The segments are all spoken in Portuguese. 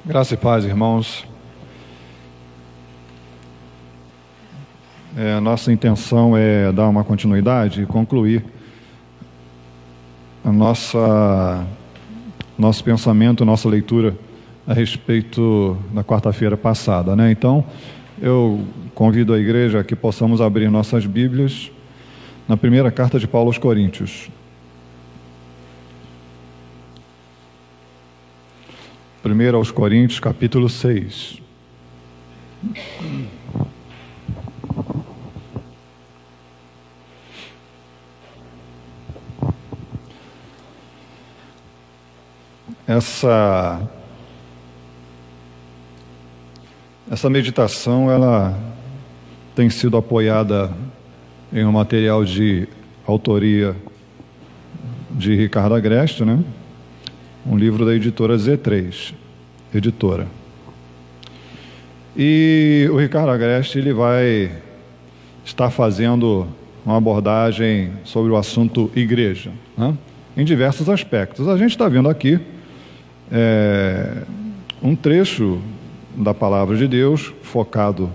Graça e paz, irmãos. Nossa intenção é dar uma continuidade e concluir nosso pensamento, nossa leitura a respeito da quarta-feira passada, né? Então, eu convido a igreja a que possamos abrir nossas Bíblias na primeira carta de Paulo aos Coríntios. 1 aos Coríntios, capítulo 6. Essa meditação, ela tem sido apoiada em um material de autoria de Ricardo Agreste, né? Um livro da editora Z3, editora. E o Ricardo Agreste, ele vai estar fazendo uma abordagem sobre o assunto igreja, né? Em diversos aspectos. A gente está vendo aqui um trecho da palavra de Deus, focado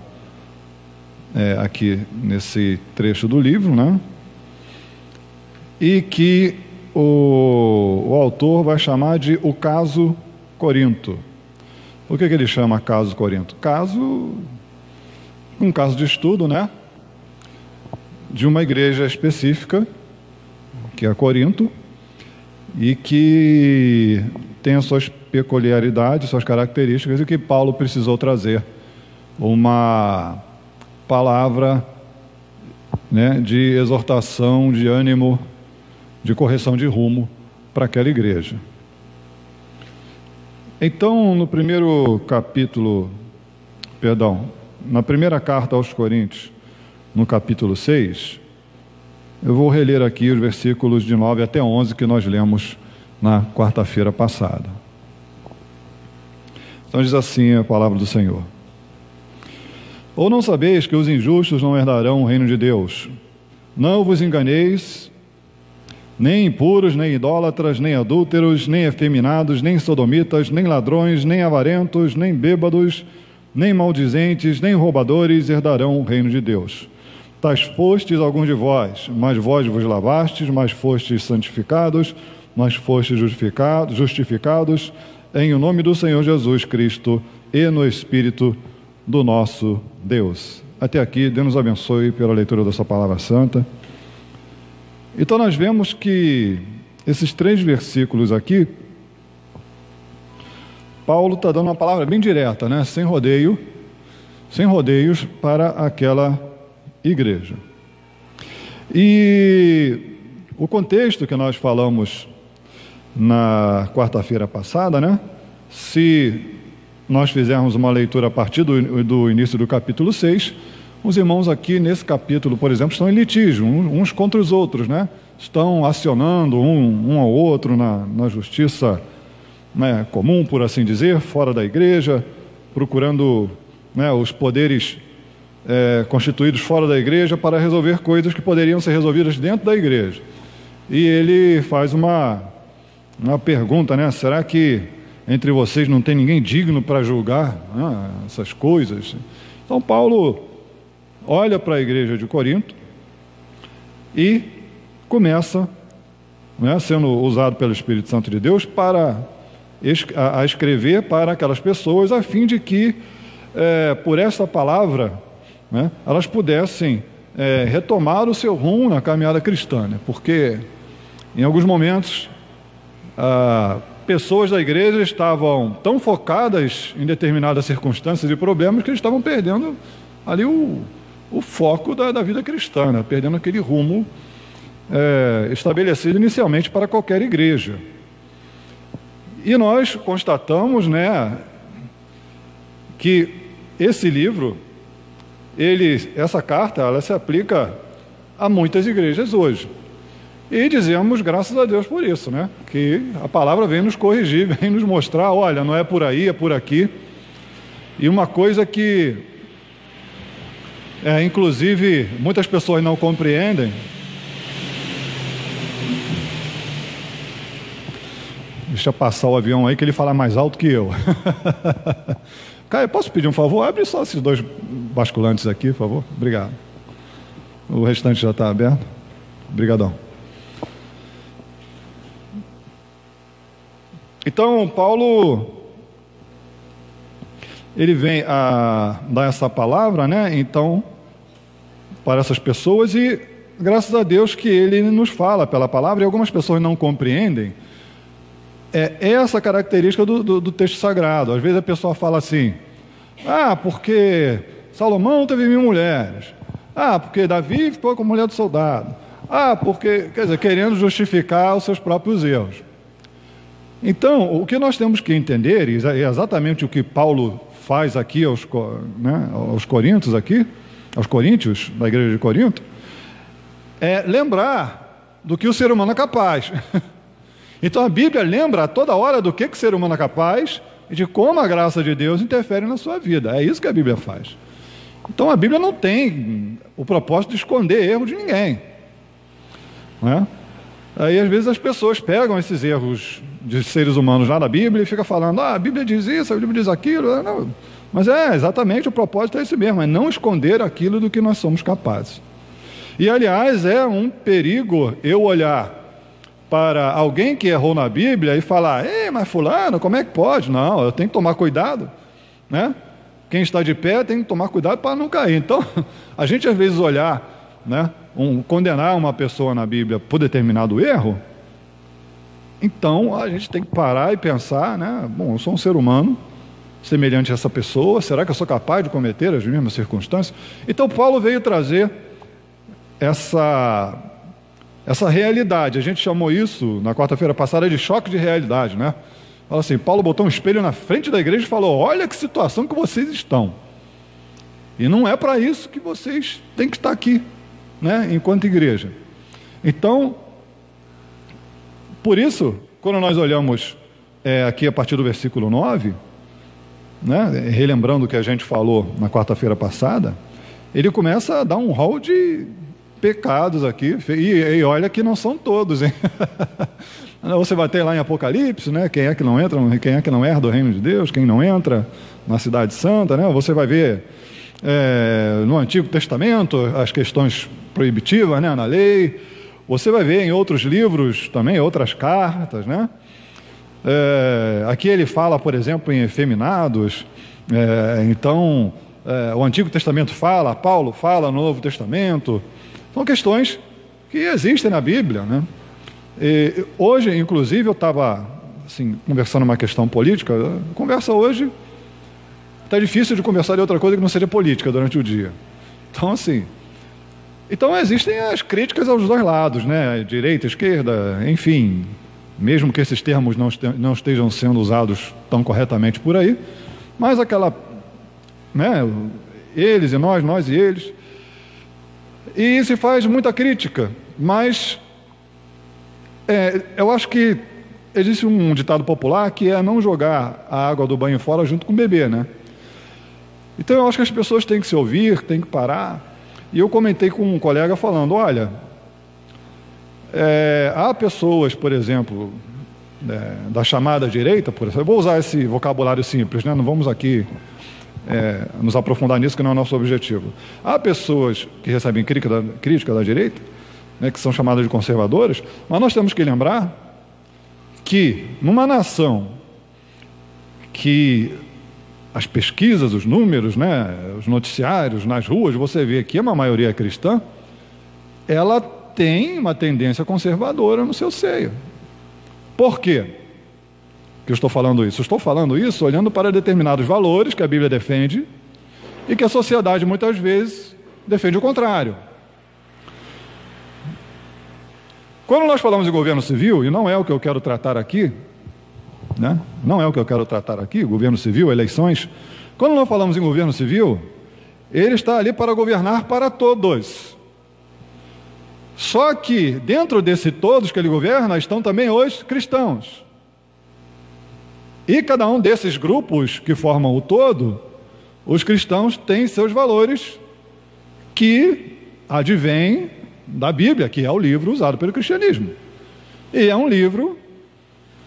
aqui nesse trecho do livro, né? E que o autor vai chamar de o caso Corinto. Por que ele chama caso Corinto? Um caso de estudo, né? De uma igreja específica, que é Corinto, e que tem as suas peculiaridades, suas características, e que Paulo precisou trazer uma palavra, né, de exortação, de ânimo, de correção de rumo para aquela igreja. Então, na primeira carta aos Coríntios, no capítulo 6, eu vou reler aqui os versículos de 9 até 11 que nós lemos na quarta-feira passada. Então diz assim a palavra do Senhor: Ou não sabeis que os injustos não herdarão o reino de Deus? Não vos enganeis, nem impuros, nem idólatras, nem adúlteros, nem efeminados, nem sodomitas, nem ladrões, nem avarentos, nem bêbados, nem maldizentes, nem roubadores herdarão o reino de Deus. Tais fostes alguns de vós, mas vós vos lavastes, mas fostes santificados, mas fostes justificados em o nome do Senhor Jesus Cristo e no Espírito do nosso Deus. Até aqui, Deus nos abençoe pela leitura dessa palavra santa. Então nós vemos que esses 3 versículos aqui, Paulo está dando uma palavra bem direta, né? Sem rodeios para aquela igreja. E o contexto que nós falamos na quarta-feira passada, né? Se nós fizermos uma leitura a partir do início do capítulo 6, os irmãos aqui nesse capítulo, por exemplo, estão em litígio, uns contra os outros, né? Estão acionando um ao outro na justiça, né, comum, por assim dizer, fora da igreja, procurando, né, os poderes constituídos fora da igreja para resolver coisas que poderiam ser resolvidas dentro da igreja. E ele faz uma pergunta, né? Será que entre vocês não tem ninguém digno para julgar, né, essas coisas? Então Paulo olha para a igreja de Corinto e começa, né, sendo usado pelo Espírito Santo de Deus a escrever para aquelas pessoas, a fim de que, por essa palavra, né, elas pudessem retomar o seu rumo na caminhada cristã, né? Porque em alguns momentos pessoas da igreja estavam tão focadas em determinadas circunstâncias e problemas que eles estavam perdendo ali o foco da vida cristã, né? Perdendo aquele rumo estabelecido inicialmente para qualquer igreja. E nós constatamos, né, que esse livro, essa carta, ela se aplica a muitas igrejas hoje. E dizemos graças a Deus por isso, né? Que a palavra vem nos corrigir, vem nos mostrar, olha, não é por aí, é por aqui. E uma coisa que, inclusive, muitas pessoas não compreendem, Deixa passar o avião aí que ele fala mais alto que eu. Caio, posso pedir um favor? Abre só esses 2 basculantes aqui, por favor. Obrigado. O restante já está aberto. Obrigadão. Então, Paulo, ele vem a dar essa palavra, né? Então, para essas pessoas, e graças a Deus que ele nos fala pela palavra, e algumas pessoas não compreendem essa característica do texto sagrado. Às vezes a pessoa fala assim, porque Salomão teve 1000 mulheres, porque Davi ficou com a mulher do soldado, porque, quer dizer, querendo justificar os seus próprios erros. Então, o que nós temos que entender, e é exatamente o que Paulo faz aqui aos Coríntios, aos Coríntios, da igreja de Corinto, é lembrar do que o ser humano é capaz. Então a Bíblia lembra a toda hora do que o ser humano é capaz e de como a graça de Deus interfere na sua vida. É isso que a Bíblia faz. Então a Bíblia não tem o propósito de esconder erro de ninguém, não é? Aí às vezes as pessoas pegam esses erros de seres humanos lá da Bíblia e ficam falando, a Bíblia diz isso, a Bíblia diz aquilo. Não. Mas exatamente o propósito é esse mesmo, é não esconder aquilo do que nós somos capazes. E aliás é um perigo eu olhar para alguém que errou na Bíblia e falar, mas fulano, como é que pode? Não, eu tenho que tomar cuidado, né? Quem está de pé tem que tomar cuidado para não cair. Então, a gente às vezes olhar, né, condenar uma pessoa na Bíblia por determinado erro, então a gente tem que parar e pensar, né? Bom, eu sou um ser humano semelhante a essa pessoa, será que eu sou capaz de cometer as mesmas circunstâncias? Então Paulo veio trazer essa realidade. A gente chamou isso, na quarta-feira passada, de choque de realidade, né? Fala assim, Paulo botou um espelho na frente da igreja e falou, olha que situação que vocês estão. E não é para isso que vocês têm que estar aqui, né? Enquanto igreja. Então, por isso, quando nós olhamos aqui a partir do versículo 9, né? Relembrando o que a gente falou na quarta-feira passada, ele começa a dar um rol de pecados aqui, e olha que não são todos, hein? Você vai ter lá em Apocalipse, né? Quem é que não entra, quem é que não herda o reino de Deus, quem não entra na cidade santa, né? Você vai ver no Antigo Testamento as questões proibitivas, né? Na lei. Você vai ver em outros livros também, outras cartas, né? Aqui ele fala, por exemplo, em efeminados. Então, o Antigo Testamento fala, Paulo fala no Novo Testamento. São questões que existem na Bíblia, né? Hoje, inclusive, eu estava assim, conversando uma questão política. Conversa hoje, está difícil de conversar de outra coisa que não seja política durante o dia. Então, assim, existem as críticas aos dois lados, né? Direita, esquerda, enfim, mesmo que esses termos não estejam sendo usados tão corretamente por aí, mas aquela, né? Eles e nós e eles. E se faz muita crítica, mas eu acho que existe um ditado popular que é não jogar a água do banho fora junto com o bebê, né? Então eu acho que as pessoas têm que se ouvir, têm que parar. E eu comentei com um colega falando, olha, há pessoas, por exemplo, da chamada direita, por exemplo, eu vou usar esse vocabulário simples, né? Não vamos aqui nos aprofundar nisso, que não é o nosso objetivo. Há pessoas que recebem crítica da direita, né, que são chamadas de conservadoras, mas nós temos que lembrar que numa nação que as pesquisas, os números, né, os noticiários nas ruas, você vê que é uma maioria cristã, ela tem uma tendência conservadora no seu seio. Por quê que eu estou falando isso? Eu estou falando isso olhando para determinados valores que a Bíblia defende e que a sociedade muitas vezes defende o contrário. Quando nós falamos em governo civil, e não é o que eu quero tratar aqui, né? Não é o que eu quero tratar aqui, governo civil, eleições. Quando nós falamos em governo civil, ele está ali para governar para todos. Só que dentro desse todos que ele governa estão também os cristãos. E cada um desses grupos que formam o todo, os cristãos têm seus valores que advêm da Bíblia, que é o livro usado pelo cristianismo. E é um livro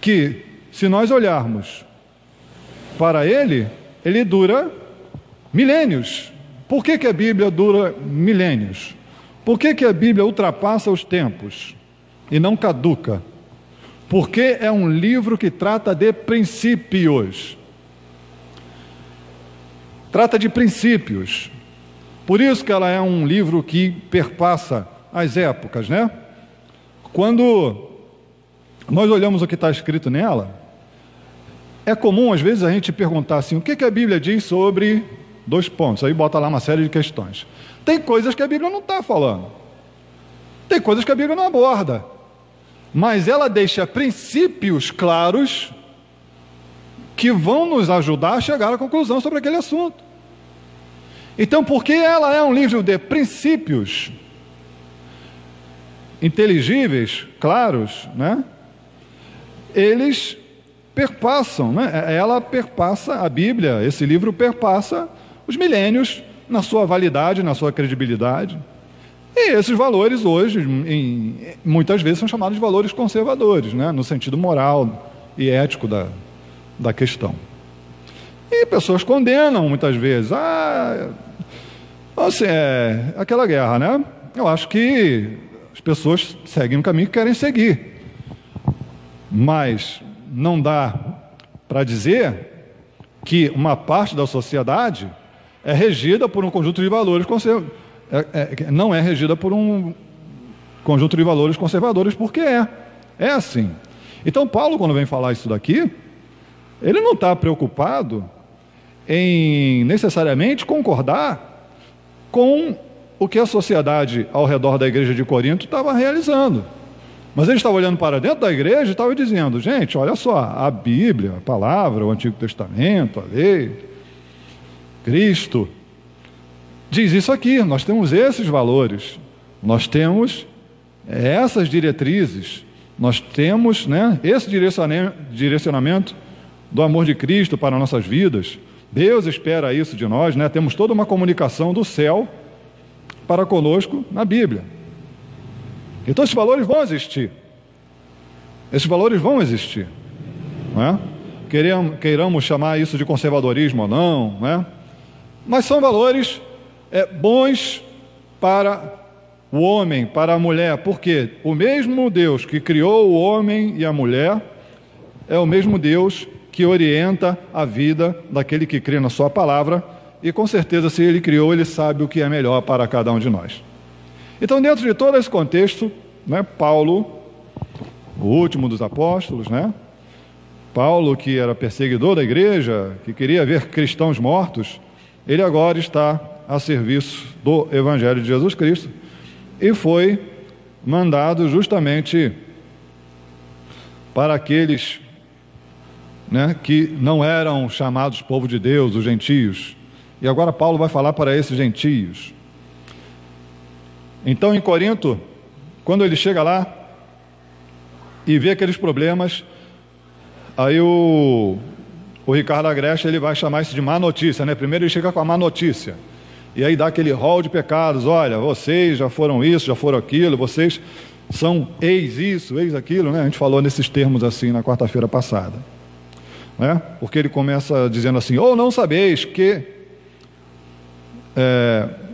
que se nós olharmos para ele dura milênios. Por que a Bíblia dura milênios? Por que a Bíblia ultrapassa os tempos e não caduca? Porque é um livro que trata de princípios. Trata de princípios. Por isso que ela é um livro que perpassa as épocas, né? Quando nós olhamos o que está escrito nela, é comum às vezes a gente perguntar assim, o que a Bíblia diz sobre dois pontos, aí bota lá uma série de questões. Tem coisas que a Bíblia não está falando, tem coisas que a Bíblia não aborda, mas ela deixa princípios claros que vão nos ajudar a chegar à conclusão sobre aquele assunto. Então, porque ela é um livro de princípios inteligíveis, claros, né? Eles perpassam, né? Ela perpassa, a Bíblia, esse livro perpassa os milênios na sua validade, na sua credibilidade. E esses valores hoje, muitas vezes, são chamados de valores conservadores, né? No sentido moral e ético da questão. E pessoas condenam muitas vezes. Assim, é aquela guerra, né? Eu acho que as pessoas seguem um caminho que querem seguir. Mas não dá para dizer que uma parte da sociedade é regida por um conjunto de valores conservadores. Não é regida por um conjunto de valores conservadores, porque é assim. Então Paulo, quando vem falar isso daqui, ele não está preocupado em necessariamente concordar com o que a sociedade ao redor da igreja de Corinto estava realizando. Mas ele estava olhando para dentro da igreja e estava dizendo, gente, olha só, a Bíblia, a palavra, o Antigo Testamento, a lei, Cristo, diz isso aqui, nós temos esses valores, nós temos essas diretrizes, nós temos, né, esse direcionamento do amor de Cristo para nossas vidas. Deus espera isso de nós, né? Temos toda uma comunicação do céu para conosco na Bíblia. Então esses valores vão existir. Esses valores vão existir. Não é? Queiramos chamar isso de conservadorismo ou não, né? Mas são valores bons para o homem, para a mulher, porque o mesmo Deus que criou o homem e a mulher é o mesmo Deus que orienta a vida daquele que crê na sua palavra, e com certeza, se ele criou, ele sabe o que é melhor para cada um de nós. Então, dentro de todo esse contexto, né, Paulo, o último dos apóstolos, né, Paulo, que era perseguidor da igreja, que queria ver cristãos mortos, ele agora está a serviço do Evangelho de Jesus Cristo e foi mandado justamente para aqueles, né, que não eram chamados povo de Deus, os gentios. E agora Paulo vai falar para esses gentios. Então, em Corinto, quando ele chega lá e vê aqueles problemas, aí o Ricardo Agreste, ele vai chamar isso de má notícia, né? Primeiro ele chega com a má notícia, e aí dá aquele rol de pecados. Olha, vocês já foram isso, já foram aquilo, vocês são ex isso, ex aquilo, né? A gente falou nesses termos assim na quarta-feira passada. Né? Porque ele começa dizendo assim, ou não sabeis que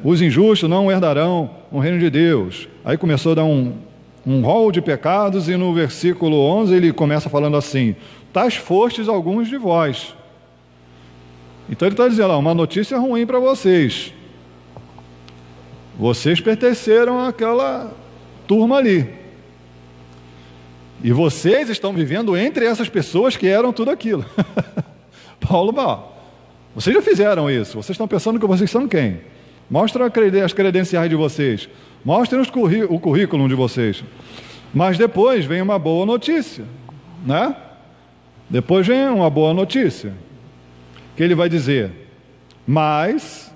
os injustos não herdarão o reino de Deus. Aí começou a dar um rol de pecados, e no versículo 11 ele começa falando assim, tais fostes alguns de vós. Então ele está dizendo, uma notícia ruim para vocês. Vocês pertenceram àquela turma ali. E vocês estão vivendo entre essas pessoas que eram tudo aquilo. Paulo, vocês já fizeram isso. Vocês estão pensando que vocês são quem? Mostra as credenciais de vocês. Mostrem o currículo de vocês. Mas depois vem uma boa notícia, né? Depois vem uma boa notícia, que ele vai dizer, mas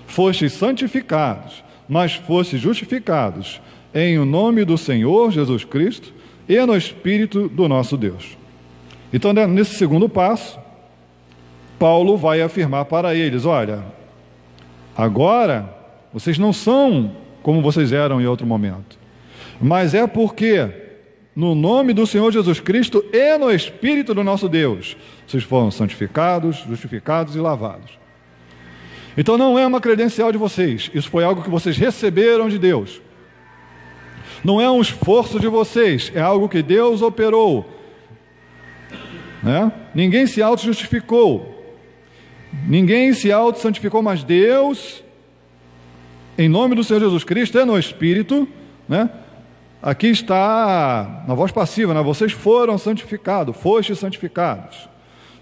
fostes santificados, mas fostes justificados em o nome do Senhor Jesus Cristo e no Espírito do nosso Deus. Então, nesse segundo passo, Paulo vai afirmar para eles, olha, agora vocês não são como vocês eram em outro momento, mas é porque no nome do Senhor Jesus Cristo e no Espírito do nosso Deus, vocês foram santificados, justificados e lavados. Então não é uma credencial de vocês, isso foi algo que vocês receberam de Deus. Não é um esforço de vocês, é algo que Deus operou, né? Ninguém se auto-justificou, ninguém se auto-santificou, mas Deus, em nome do Senhor Jesus Cristo e no Espírito, né? Aqui está na voz passiva, né? Vocês foram santificados, fostes santificados,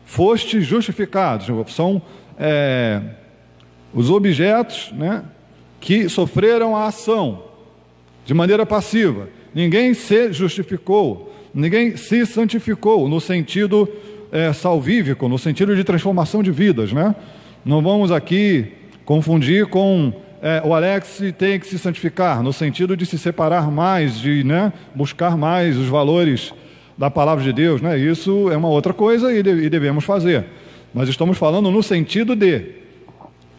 fostes justificados. São os objetos, né, que sofreram a ação de maneira passiva. Ninguém se justificou, ninguém se santificou no sentido salvífico, no sentido de transformação de vidas, né? Não vamos aqui confundir com o Alex tem que se santificar, no sentido de se separar mais, de, né, buscar mais os valores da palavra de Deus, né? Isso é uma outra coisa e devemos fazer. Mas estamos falando no sentido de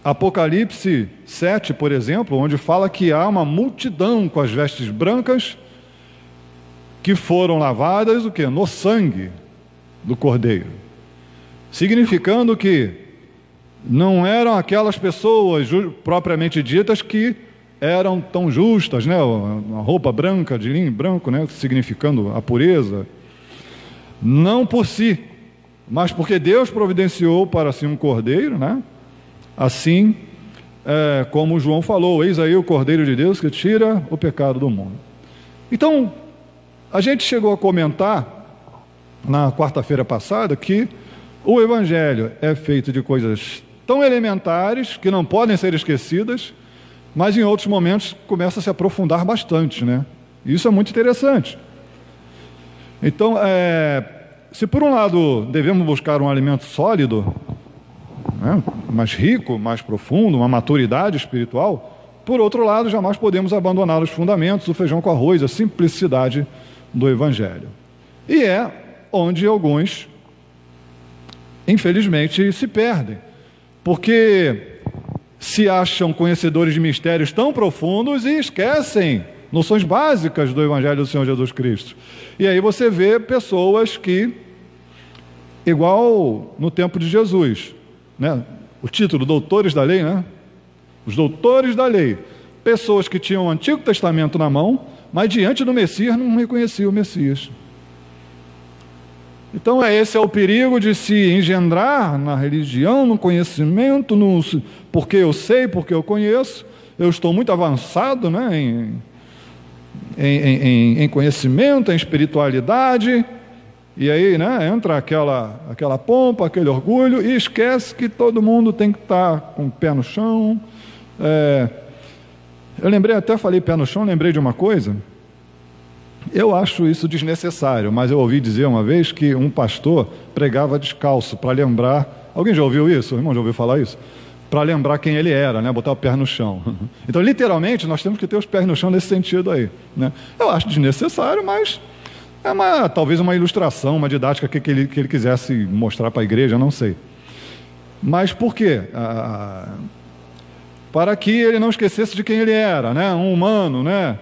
Apocalipse 7, por exemplo, onde fala que há uma multidão com as vestes brancas que foram lavadas o quê? No sangue do Cordeiro, significando que não eram aquelas pessoas propriamente ditas que eram tão justas, né? Uma roupa branca, de linho branco, né? Significando a pureza, não por si, mas porque Deus providenciou para si um cordeiro, né? Assim, como João falou, eis aí o Cordeiro de Deus que tira o pecado do mundo. Então, a gente chegou a comentar na quarta-feira passada que o Evangelho é feito de coisas tão elementares que não podem ser esquecidas, mas em outros momentos começa a se aprofundar bastante, né? Isso é muito interessante. Então, se por um lado devemos buscar um alimento sólido, né, mais rico, mais profundo, uma maturidade espiritual, por outro lado, jamais podemos abandonar os fundamentos, o feijão com arroz, a simplicidade do Evangelho. E é onde alguns, infelizmente, se perdem, porque se acham conhecedores de mistérios tão profundos e esquecem noções básicas do Evangelho do Senhor Jesus Cristo. E aí você vê pessoas que, igual no tempo de Jesus, né? O título, doutores da lei, né? Os doutores da lei, pessoas que tinham o Antigo Testamento na mão, mas diante do Messias não reconheciam o Messias. Então esse é o perigo de se engendrar na religião, no conhecimento, porque eu sei, porque eu conheço, eu estou muito avançado, né, em conhecimento, em espiritualidade, e aí, né, entra aquela pompa, aquele orgulho, e esquece que todo mundo tem que estar com o pé no chão. Eu lembrei, até falei pé no chão, lembrei de uma coisa. Eu acho isso desnecessário, mas eu ouvi dizer uma vez que um pastor pregava descalço para lembrar. Alguém já ouviu isso? O irmão já ouviu falar isso? Para lembrar quem ele era, né? Botar o pé no chão. Então, literalmente, nós temos que ter os pés no chão nesse sentido aí, né? Eu acho desnecessário, mas talvez uma ilustração, uma didática que ele quisesse mostrar para a igreja, não sei. Mas por quê? Para que ele não esquecesse de quem ele era, né? Um humano, né?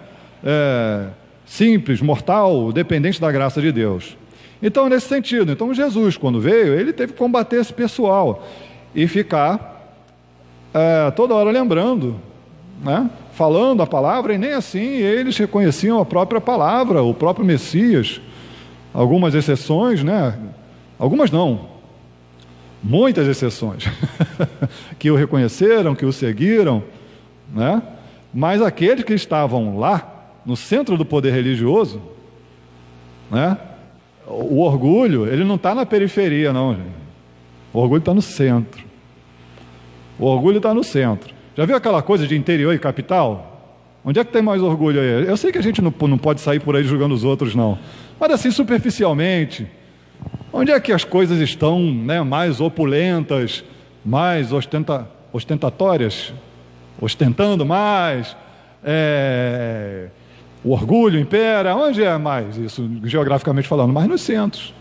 Simples, mortal, dependente da graça de Deus. Então, nesse sentido, Jesus, quando veio, ele teve que combater esse pessoal e ficar toda hora lembrando, né? Falando a palavra, e nem assim eles reconheciam a própria palavra, o próprio Messias. Algumas exceções, né? Algumas não, muitas exceções, que o reconheceram, que o seguiram, né? Mas aqueles que estavam lá, no centro do poder religioso, né? O orgulho, ele não está na periferia, não, gente. O orgulho está no centro. O orgulho está no centro. Já viu aquela coisa de interior e capital? Onde é que tem mais orgulho aí? Eu sei que a gente não pode sair por aí julgando os outros, não. Mas assim, superficialmente, onde é que as coisas estão, né, mais opulentas, mais ostentatórias, ostentando mais, o orgulho impera? Onde é mais isso, geograficamente falando? Mais nos centros.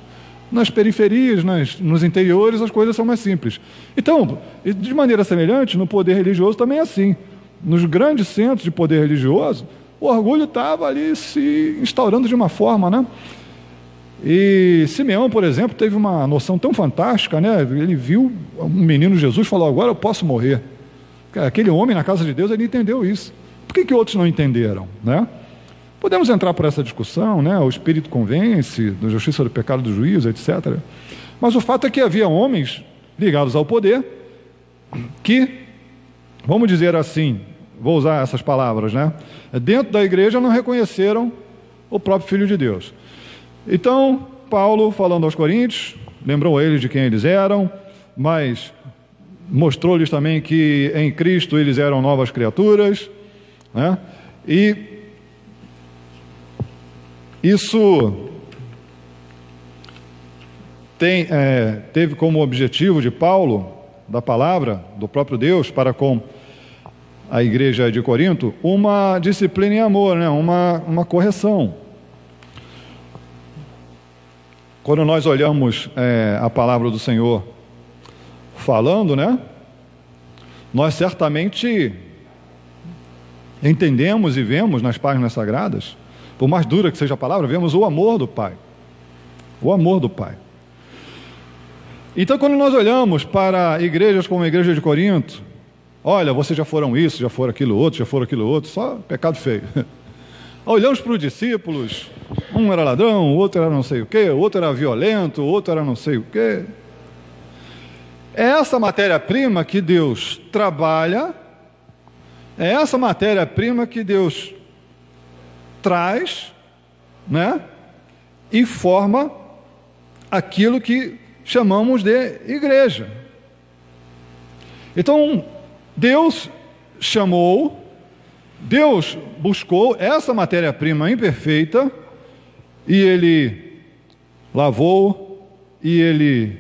Nas periferias, nos interiores, as coisas são mais simples. Então, de maneira semelhante, no poder religioso também é assim. Nos grandes centros de poder religioso, O orgulho estava ali se instaurando de uma forma, né? E Simeão, por exemplo, teve uma noção tão fantástica, né? Ele viu um menino Jesus e falou: agora eu posso morrer. Aquele homem na casa de Deus, ele entendeu isso. Por que outros não entenderam, né? Podemos entrar por essa discussão, né? O Espírito convence, da justiça, do pecado, do juízo, etc. Mas o fato é que havia homens ligados ao poder que, vamos dizer assim, vou usar essas palavras, né? Dentro da igreja não reconheceram o próprio Filho de Deus. Então, Paulo, falando aos Coríntios, lembrou a eles de quem eles eram, mas mostrou-lhes também que em Cristo eles eram novas criaturas, né? E isso teve como objetivo de Paulo, da palavra do próprio Deus para com a igreja de Corinto, uma disciplina em amor, né? uma correção. Quando nós olhamos a palavra do Senhor falando, né? Nós certamente entendemos e vemos nas páginas sagradas, por mais dura que seja a palavra, vemos o amor do Pai. O amor do Pai. Então, quando nós olhamos para igrejas como a igreja de Corinto, olha, vocês já foram isso, já foram aquilo outro, só pecado feio. Olhamos para os discípulos, um era ladrão, o outro era não sei o quê, o outro era violento, o outro era não sei o quê. É essa matéria-prima que Deus trabalha, é essa matéria-prima que Deus traz, né? E forma aquilo que chamamos de igreja. Então, Deus chamou, Deus buscou essa matéria-prima imperfeita e Ele lavou, e Ele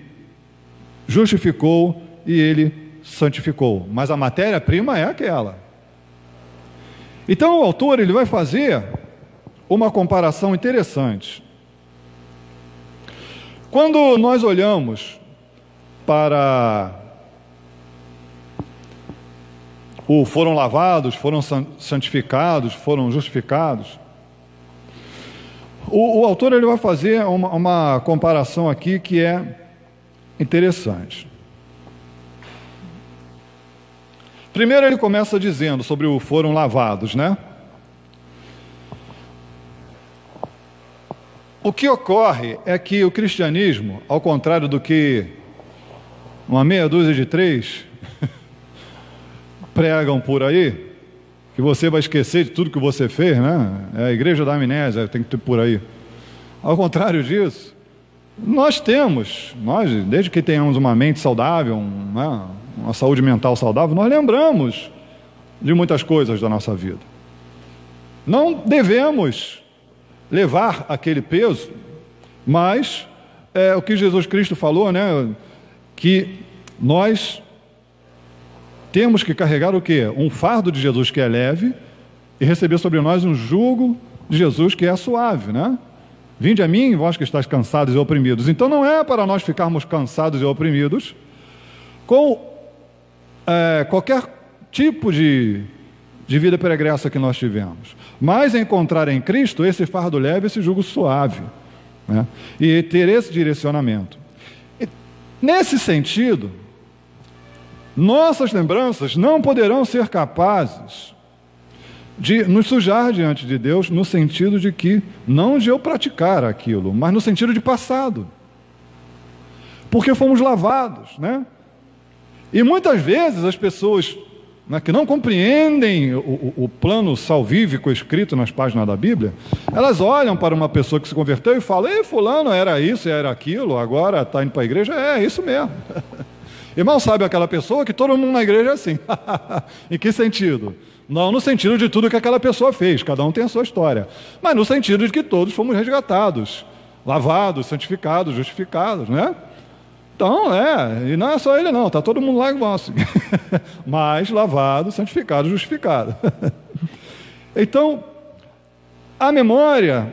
justificou, e Ele santificou. Mas a matéria-prima é aquela. Então o autor ele vai fazer uma comparação interessante. Quando nós olhamos para foram lavados, foram santificados, foram justificados, o autor ele vai fazer uma comparação aqui que é interessante. Primeiro ele começa dizendo sobre o foram lavados, né? O que ocorre é que o cristianismo, ao contrário do que uma meia dúzia de três pregam por aí, que você vai esquecer de tudo que você fez, né? É a igreja da amnésia, tem que ter por aí. Ao contrário disso, nós, desde que tenhamos uma mente saudável, uma saúde mental saudável, nós lembramos de muitas coisas da nossa vida. Não devemos levar aquele peso, mas o que Jesus Cristo falou, né? Que nós temos que carregar o quê? Um fardo de Jesus que é leve e receber sobre nós um jugo de Jesus que é suave, né? Vinde a mim, vós que estáis cansados e oprimidos. Então não é para nós ficarmos cansados e oprimidos com qualquer tipo de vida pregressa que nós tivemos, mas encontrar em Cristo esse fardo leve, esse jugo suave, né? E ter esse direcionamento. E, nesse sentido, nossas lembranças não poderão ser capazes de nos sujar diante de Deus, no sentido de que, não de eu praticar aquilo, mas no sentido de passado, porque fomos lavados, né? E muitas vezes as pessoas, né, que não compreendem o plano salvífico escrito nas páginas da Bíblia, elas olham para uma pessoa que se converteu e falam: ei, fulano era isso, era aquilo, agora está indo para a igreja, é isso mesmo. E mal sabe aquela pessoa que todo mundo na igreja é assim. Em que sentido? Não no sentido de tudo que aquela pessoa fez, cada um tem a sua história, mas no sentido de que todos fomos resgatados, lavados, santificados, justificados, né? Então, e não é só ele não, está todo mundo lá igual assim. Mas lavado, santificado, justificado. Então, a memória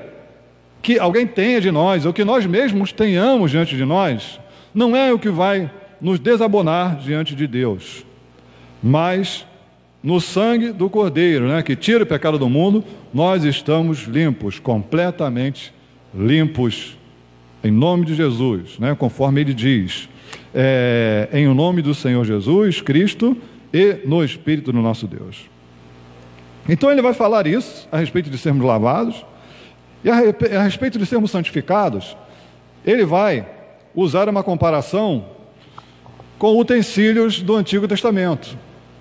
que alguém tenha de nós, ou que nós mesmos tenhamos diante de nós, não é o que vai nos desabonar diante de Deus, mas no sangue do Cordeiro, né, que tira o pecado do mundo, nós estamos limpos, completamente limpos, em nome de Jesus, né, conforme ele diz, em nome do Senhor Jesus Cristo e no Espírito do nosso Deus. Então ele vai falar isso, a respeito de sermos lavados, e a respeito de sermos santificados, ele vai usar uma comparação com utensílios do Antigo Testamento,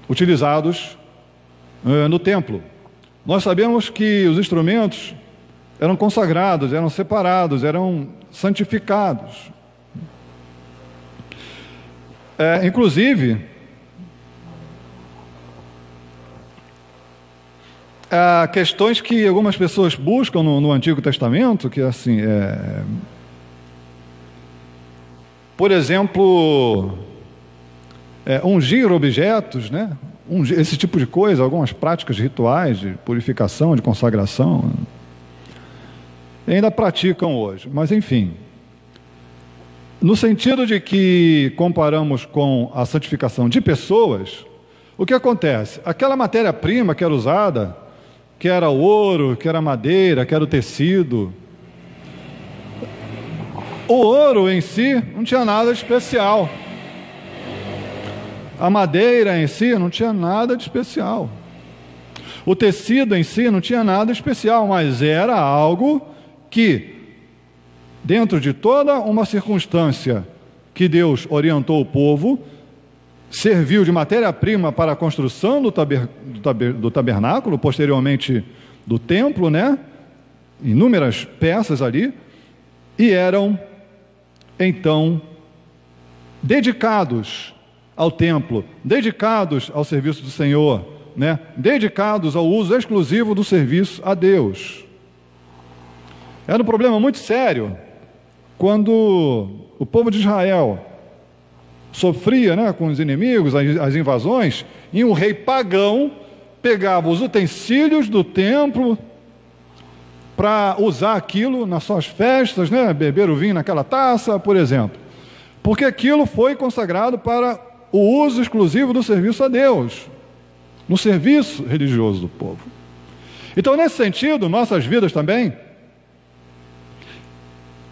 utilizados no templo. Nós sabemos que os instrumentos eram consagrados, eram separados, eram santificados. Inclusive, há questões que algumas pessoas buscam no Antigo Testamento, que assim, por exemplo, ungir objetos, né? Esse tipo de coisa, algumas práticas rituais de purificação, de consagração, ainda praticam hoje, mas enfim, no sentido de que comparamos com a santificação de pessoas, o que acontece? Aquela matéria-prima que era usada, que era o ouro, que era a madeira, que era o tecido, o ouro em si não tinha nada de especial. A madeira em si não tinha nada de especial. O tecido em si não tinha nada especial, mas era algo que, dentro de toda uma circunstância que Deus orientou o povo, serviu de matéria-prima para a construção do tabernáculo, posteriormente do templo, né? Inúmeras peças ali, e eram, então, dedicados ao templo, dedicados ao serviço do Senhor, né? Dedicados ao uso exclusivo do serviço a Deus. Era um problema muito sério quando o povo de Israel sofria, né, com os inimigos, as invasões, e um rei pagão pegava os utensílios do templo para usar aquilo nas suas festas, né, beber o vinho naquela taça, por exemplo, porque aquilo foi consagrado para o uso exclusivo do serviço a Deus, no serviço religioso do povo. Então, nesse sentido, nossas vidas também,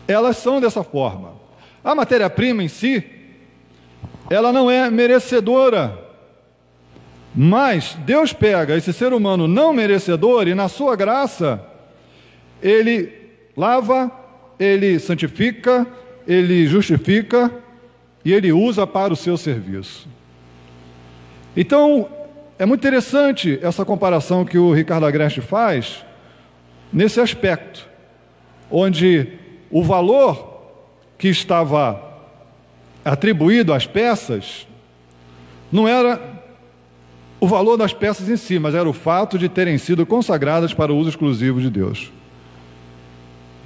elas são dessa forma. A matéria-prima em si, ela não é merecedora, mas Deus pega esse ser humano não merecedor e, na sua graça, Ele lava, Ele santifica, Ele justifica e Ele usa para o seu serviço. Então, é muito interessante essa comparação que o Ricardo Agreste faz nesse aspecto, onde o valor que estava atribuído às peças não era o valor das peças em si, mas era o fato de terem sido consagradas para o uso exclusivo de Deus.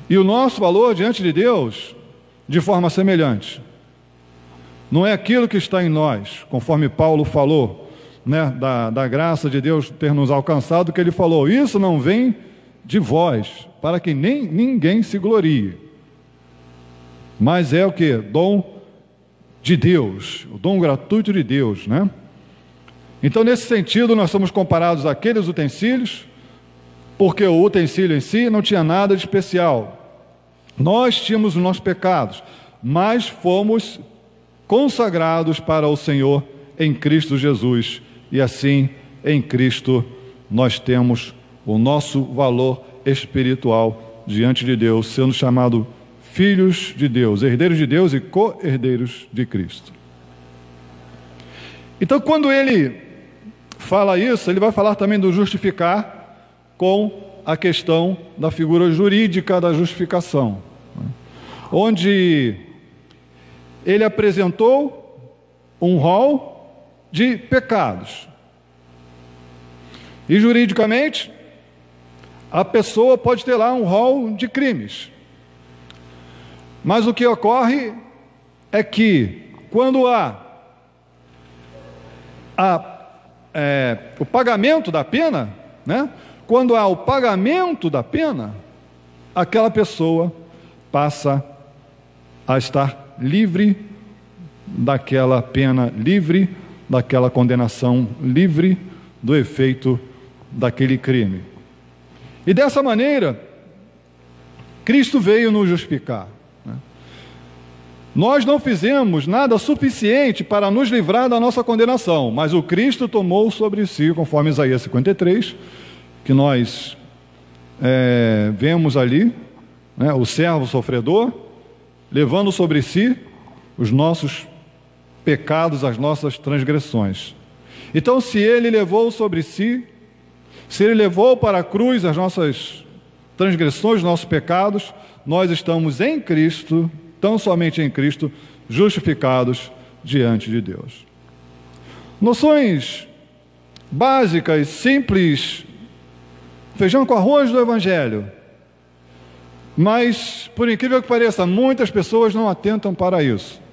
E o nosso valor diante de Deus, de forma semelhante, não é aquilo que está em nós, conforme Paulo falou, né, da graça de Deus ter nos alcançado, que ele falou, isso não vem de vós, para que nem ninguém se glorie, mas é o que? Dom de Deus, o dom gratuito de Deus, né? Então, nesse sentido, nós somos comparados àqueles utensílios, porque o utensílio em si não tinha nada de especial. Nós tínhamos os nossos pecados, mas fomos consagrados para o Senhor em Cristo Jesus, e assim, em Cristo, nós temos o nosso valor espiritual diante de Deus, sendo chamado filhos de Deus, herdeiros de Deus e co-herdeiros de Cristo. Então, quando ele fala isso, ele vai falar também do justificar com a questão da figura jurídica da justificação, onde ele apresentou um rol de pecados. E juridicamente, a pessoa pode ter lá um rol de crimes. Mas o que ocorre é que, quando há o pagamento da pena, né? Quando há o pagamento da pena, aquela pessoa passa a estar livre daquela pena, livre daquela condenação, livre do efeito daquele crime. E dessa maneira, Cristo veio nos justificar. Nós não fizemos nada suficiente para nos livrar da nossa condenação, mas o Cristo tomou sobre si, conforme Isaías 53, que nós vemos ali, né, o servo sofredor, levando sobre si os nossos pecados, as nossas transgressões. Então, se Ele levou sobre si, se Ele levou para a cruz as nossas transgressões, os nossos pecados, nós estamos em Cristo, tão somente em Cristo, justificados diante de Deus. Noções básicas, simples, feijão com arroz do Evangelho. Mas, por incrível que pareça, muitas pessoas não atentam para isso.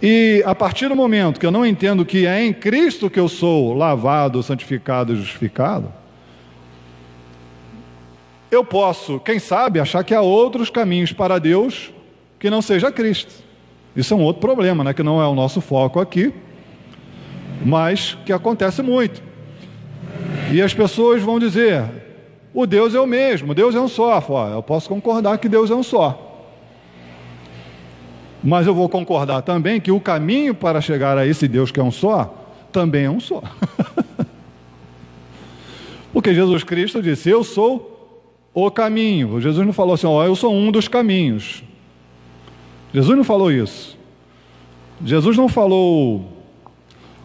E a partir do momento que eu não entendo que é em Cristo que eu sou lavado, santificado e justificado, eu posso, quem sabe, achar que há outros caminhos para Deus que não seja Cristo. Isso é um outro problema, né? Que não é o nosso foco aqui, mas que acontece muito. E as pessoas vão dizer, o Deus é o mesmo, Deus é um só. Eu posso concordar que Deus é um só. Mas eu vou concordar também que o caminho para chegar a esse Deus que é um só, também é um só. Porque Jesus Cristo disse, eu sou o caminho. Jesus não falou assim, eu sou um dos caminhos. Jesus não falou isso. Jesus não falou,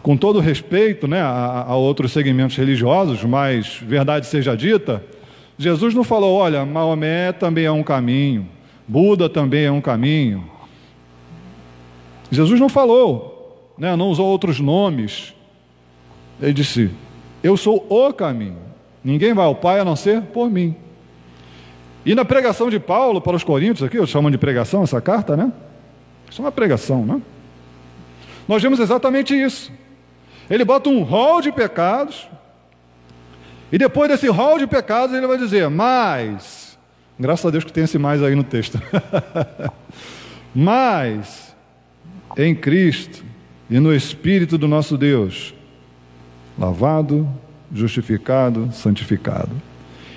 com todo respeito, né, a outros segmentos religiosos, mas verdade seja dita, Jesus não falou, olha, Maomé também é um caminho, Buda também é um caminho. Jesus não falou, né, não usou outros nomes. Ele disse, eu sou o caminho. Ninguém vai ao Pai a não ser por mim. E na pregação de Paulo para os Coríntios, aqui, eu chamo de pregação essa carta, né? Isso é uma pregação, né? Nós vemos exatamente isso. Ele bota um rol de pecados, e depois desse rol de pecados ele vai dizer, mas, graças a Deus que tem esse mais aí no texto, mas, em Cristo e no Espírito do nosso Deus, lavado, justificado, santificado.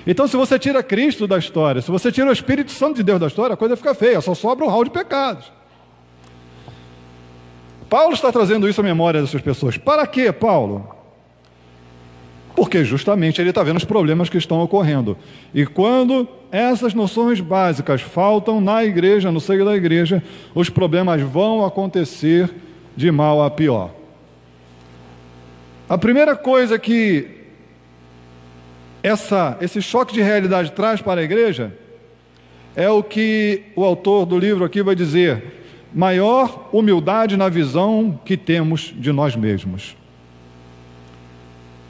Então, se você tira Cristo da história, se você tira o Espírito Santo de Deus da história, a coisa fica feia, só sobra um rol de pecados. Paulo está trazendo isso à memória dessas pessoas. Para quê, Paulo? Porque justamente ele está vendo os problemas que estão ocorrendo. E quando essas noções básicas faltam na igreja, no seio da igreja, os problemas vão acontecer de mal a pior. A primeira coisa que esse choque de realidade traz para a igreja é o que o autor do livro aqui vai dizer: maior humildade na visão que temos de nós mesmos.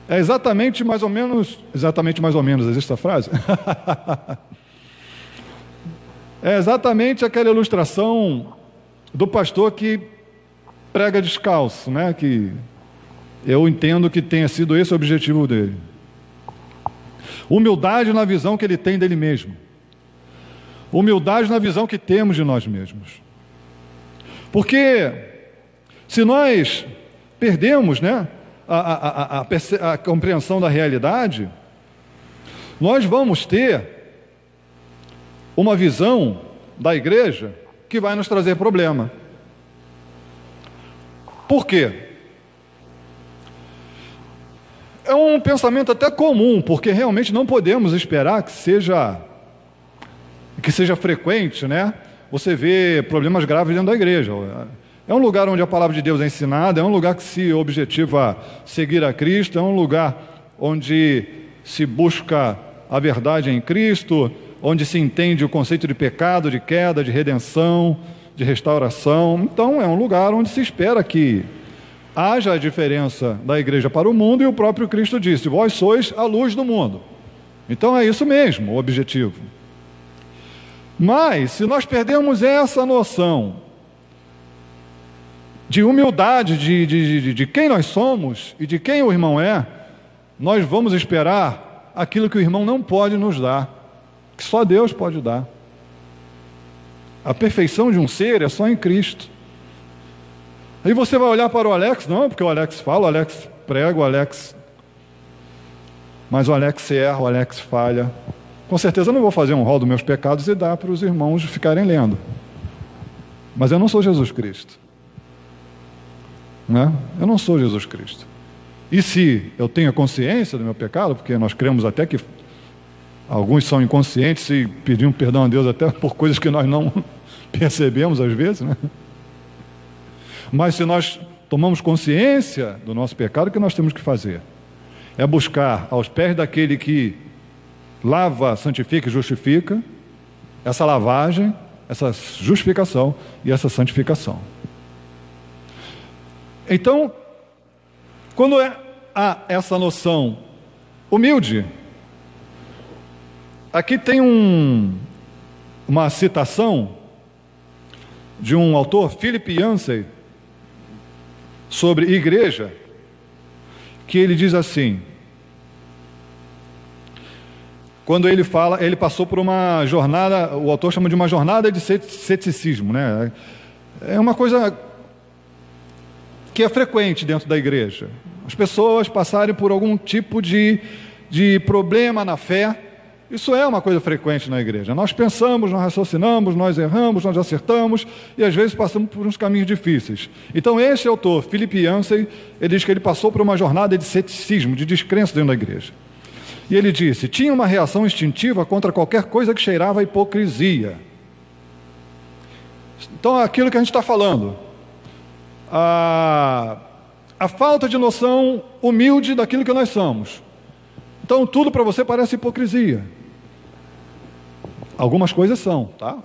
É exatamente mais ou menos, existe essa frase? É exatamente aquela ilustração do pastor que prega descalço, né? Que eu entendo que tenha sido esse o objetivo dele. Humildade na visão que ele tem dele mesmo. Humildade na visão que temos de nós mesmos. Porque se nós perdemos, né, a compreensão da realidade, nós vamos ter uma visão da igreja que vai nos trazer problema. Por quê? É um pensamento até comum, porque realmente não podemos esperar que seja frequente, né? Você vê problemas graves dentro da igreja. É um lugar onde a palavra de Deus é ensinada, é um lugar que se objetiva seguir a Cristo, é um lugar onde se busca a verdade em Cristo, onde se entende o conceito de pecado, de queda, de redenção, de restauração. Então é um lugar onde se espera que haja a diferença da igreja para o mundo, e o próprio Cristo disse: vós sois a luz do mundo. Então é isso mesmo o objetivo. Mas se nós perdemos essa noção de humildade de quem nós somos e de quem o irmão é, nós vamos esperar aquilo que o irmão não pode nos dar, que só Deus pode dar. A perfeição de um ser é só em Cristo. Aí você vai olhar para o Alex, não, porque o Alex fala, o Alex prega, o Alex... Mas o Alex erra, o Alex falha. Com certeza eu não vou fazer um rol dos meus pecados e dar para os irmãos ficarem lendo. Mas eu não sou Jesus Cristo. Né? Eu não sou Jesus Cristo. E se eu tenho a consciência do meu pecado, porque nós cremos até que alguns são inconscientes e pedimos perdão a Deus até por coisas que nós não percebemos às vezes, né? Mas se nós tomamos consciência do nosso pecado, o que nós temos que fazer? É buscar aos pés daquele que lava, santifica e justifica, essa lavagem, essa justificação e essa santificação. Então, quando há essa noção humilde, aqui tem uma citação de um autor, Philip Yancey, sobre igreja, que ele diz assim, quando ele fala, ele passou por uma jornada, o autor chama de uma jornada de ceticismo, né? É uma coisa que é frequente dentro da igreja. As pessoas passarem por algum tipo de problema na fé. Isso é uma coisa frequente na igreja. Nós pensamos, nós raciocinamos, nós erramos, nós acertamos e às vezes passamos por uns caminhos difíceis. Então este autor, Philip Yancey, ele diz que ele passou por uma jornada de ceticismo, de descrença dentro da igreja. E ele disse, tinha uma reação instintiva contra qualquer coisa que cheirava a hipocrisia. Então aquilo que a gente está falando, a falta de noção humilde daquilo que nós somos. Então tudo para você parece hipocrisia. Algumas coisas são, tá?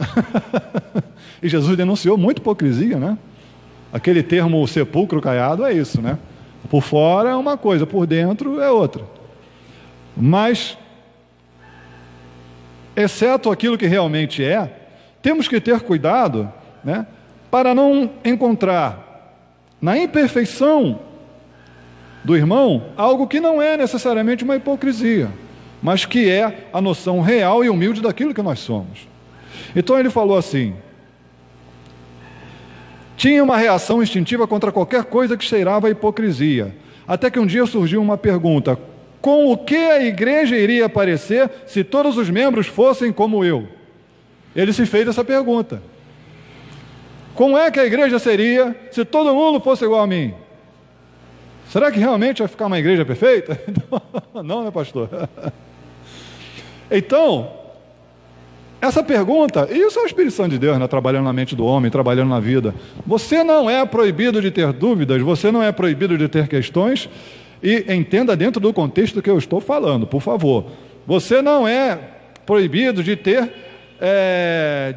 E Jesus denunciou muito hipocrisia, né? Aquele termo sepulcro caiado é isso, né? Por fora é uma coisa, por dentro é outra. Mas, exceto aquilo que realmente é, temos que ter cuidado, né? Para não encontrar na imperfeição do irmão algo que não é necessariamente uma hipocrisia, mas que é a noção real e humilde daquilo que nós somos. Então ele falou assim, tinha uma reação instintiva contra qualquer coisa que cheirava a hipocrisia, até que um dia surgiu uma pergunta, com o que a igreja iria parecer se todos os membros fossem como eu? Ele se fez essa pergunta, como é que a igreja seria se todo mundo fosse igual a mim? Será que realmente vai ficar uma igreja perfeita? Não, né, pastor? Então, essa pergunta, e isso é o Espírito Santo de Deus, né, trabalhando na mente do homem, trabalhando na vida. Você não é proibido de ter dúvidas, você não é proibido de ter questões, e entenda dentro do contexto que eu estou falando, por favor. Você não é proibido de ter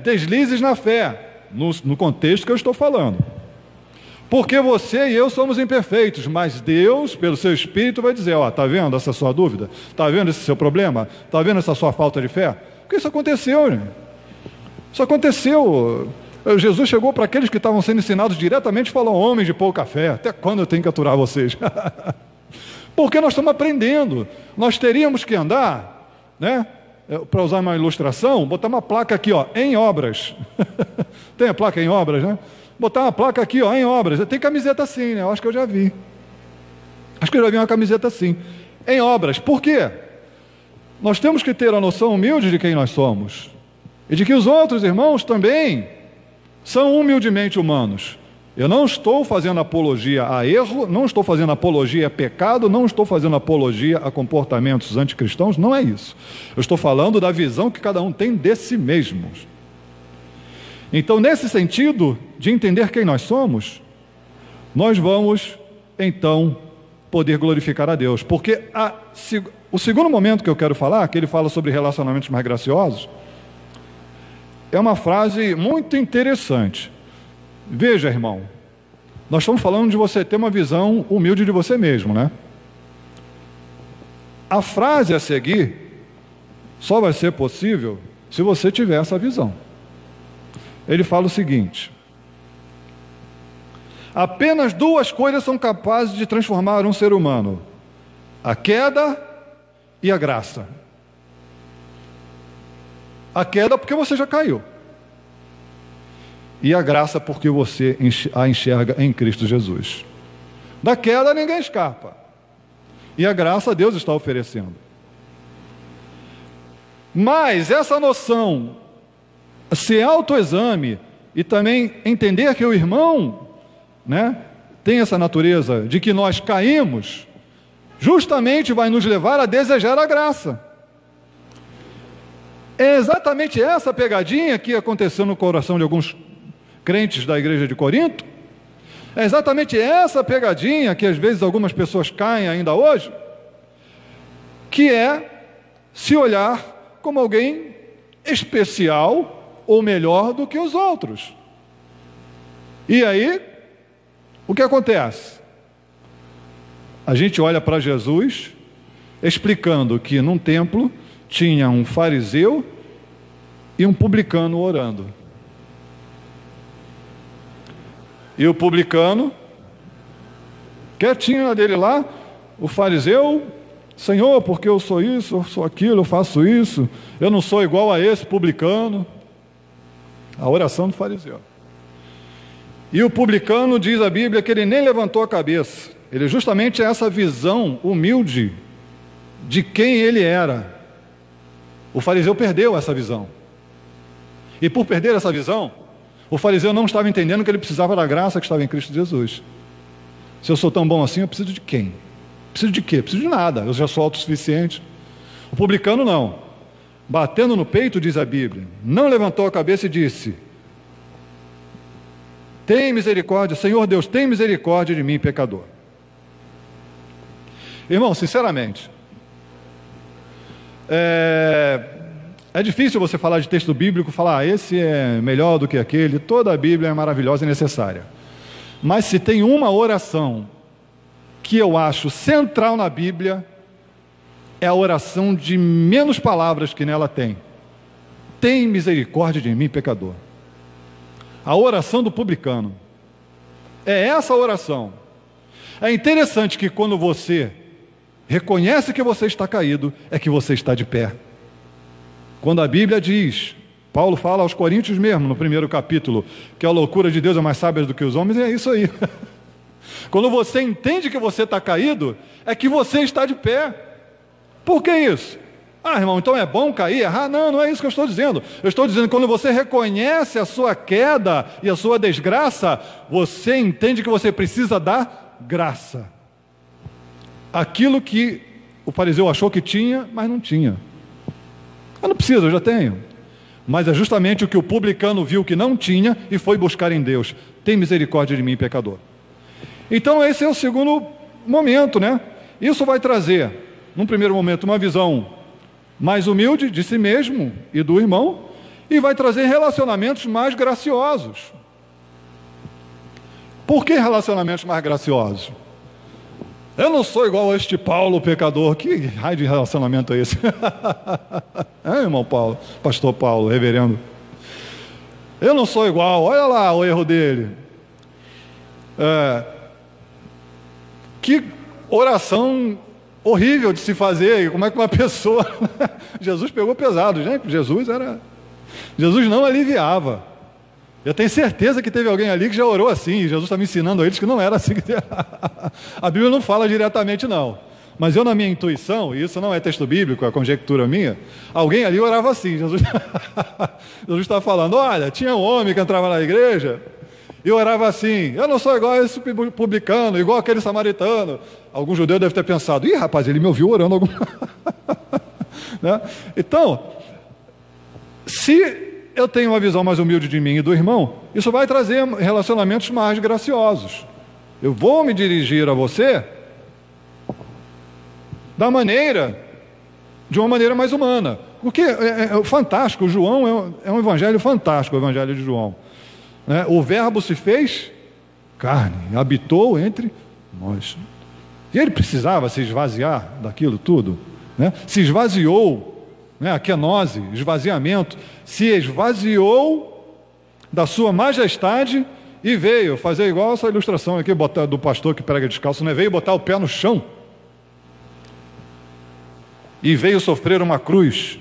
deslizes na fé, no contexto que eu estou falando. Porque você e eu somos imperfeitos, mas Deus, pelo seu Espírito, vai dizer, ó, está vendo essa sua dúvida? Está vendo esse seu problema? Está vendo essa sua falta de fé? Porque isso aconteceu, né? Isso aconteceu. Jesus chegou para aqueles que estavam sendo ensinados diretamente e falou, homens de pouca fé, até quando eu tenho que aturar vocês? Porque nós estamos aprendendo. Nós teríamos que andar, né? Para usar uma ilustração, botar uma placa aqui, ó, em obras. Tem a placa em obras, né? Botar uma placa aqui, ó, em obras. Tem camiseta assim, né? Eu acho que eu já vi. Acho que eu já vi uma camiseta assim. Em obras. Por quê? Nós temos que ter a noção humilde de quem nós somos. E de que os outros irmãos também são humildemente humanos. Eu não estou fazendo apologia a erro, não estou fazendo apologia a pecado, não estou fazendo apologia a comportamentos anticristãos, não é isso. Eu estou falando da visão que cada um tem de si mesmo. Então, nesse sentido de entender quem nós somos, nós vamos, então, poder glorificar a Deus. Porque o segundo momento que eu quero falar, que ele fala sobre relacionamentos mais graciosos, é uma frase muito interessante. Veja, irmão, nós estamos falando de você ter uma visão humilde de você mesmo, né? A frase a seguir só vai ser possível se você tiver essa visão. Ele fala o seguinte: apenas duas coisas são capazes de transformar um ser humano: a queda e a graça. A queda porque você já caiu, e a graça porque você a enxerga em Cristo Jesus. Da queda ninguém escapa. E a graça Deus está oferecendo. Mas essa noção, esse autoexame e também entender que o irmão, né, tem essa natureza de que nós caímos, justamente vai nos levar a desejar a graça. É exatamente essa pegadinha que aconteceu no coração de alguns crentes da igreja de Corinto. É exatamente essa pegadinha que às vezes algumas pessoas caem ainda hoje, que é se olhar como alguém especial ou melhor do que os outros. E aí, o que acontece? A gente olha para Jesus explicando que num templo tinha um fariseu e um publicano orando. E o publicano, quietinho dele lá, o fariseu: Senhor, porque eu sou isso, eu sou aquilo, eu faço isso, eu não sou igual a esse publicano. A oração do fariseu. E o publicano, diz a Bíblia, que ele nem levantou a cabeça. Ele justamente é essa visão humilde de quem ele era. O fariseu perdeu essa visão. E por perder essa visão, o fariseu não estava entendendo que ele precisava da graça que estava em Cristo Jesus. Se eu sou tão bom assim, eu preciso de quem? Preciso de quê? Preciso de nada, eu já sou autossuficiente. O publicano não. Batendo no peito, diz a Bíblia, não levantou a cabeça e disse: tem misericórdia, Senhor Deus, tem misericórdia de mim, pecador. Irmão, sinceramente, é difícil você falar de texto bíblico, falar, esse é melhor do que aquele, toda a Bíblia é maravilhosa e necessária. Mas se tem uma oração que eu acho central na Bíblia, é a oração de menos palavras que nela tem. Tem misericórdia de mim, pecador. A oração do publicano. É essa oração. É interessante que quando você reconhece que você está caído, é que você está de pé. Quando a Bíblia diz, Paulo fala aos Coríntios mesmo, no primeiro capítulo, que a loucura de Deus é mais sábia do que os homens, é isso aí. Quando você entende que você está caído, é que você está de pé. Por que isso? Ah, irmão, então é bom cair, errar? Não, não é isso que eu estou dizendo. Eu estou dizendo que quando você reconhece a sua queda e a sua desgraça, você entende que você precisa da graça. Aquilo que o fariseu achou que tinha, mas não tinha. Eu não preciso, eu já tenho. Mas é justamente o que o publicano viu que não tinha e foi buscar em Deus. Tem misericórdia de mim, pecador. Então esse é o segundo momento, né? Isso vai trazer, num primeiro momento, uma visão mais humilde de si mesmo e do irmão, e vai trazer relacionamentos mais graciosos. Por que relacionamentos mais graciosos? Eu não sou igual a este Paulo, pecador. Que raio de relacionamento é esse? Irmão Paulo, pastor Paulo, reverendo. Eu não sou igual, olha lá o erro dele. Que oração horrível de se fazer. Como é que uma pessoa... Jesus pegou pesado, gente. Jesus não aliviava. Eu tenho certeza que teve alguém ali que já orou assim. Jesus está me ensinando a eles que não era assim. A Bíblia não fala diretamente, não. Mas eu, na minha intuição, e isso não é texto bíblico, é conjectura minha, alguém ali orava assim. Jesus estava falando, olha, tinha um homem que entrava na igreja e orava assim, eu não sou igual a esse publicano, igual aquele samaritano. Algum judeu deve ter pensado, ih, rapaz, ele me ouviu orando algum... Né? Então, se eu tenho uma visão mais humilde de mim e do irmão, isso vai trazer relacionamentos mais graciosos. Eu vou me dirigir a você de uma maneira mais humana. Porque é fantástico, João é um evangelho fantástico, o evangelho de João. Né? O verbo se fez carne, habitou entre nós. E ele precisava se esvaziar daquilo tudo, né? Se esvaziou, né? A kenose, esvaziamento, se esvaziou da sua majestade e veio fazer igual essa ilustração aqui do pastor que prega descalço, né? Veio botar o pé no chão e veio sofrer uma cruz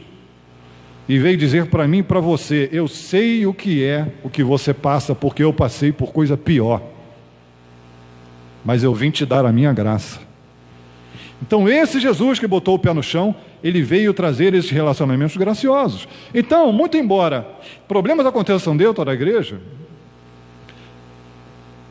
e veio dizer para mim e para você, eu sei o que você passa, porque eu passei por coisa pior, mas eu vim te dar a minha graça. Então esse Jesus que botou o pé no chão, ele veio trazer esses relacionamentos graciosos. Então, muito embora problemas aconteçam dentro da igreja,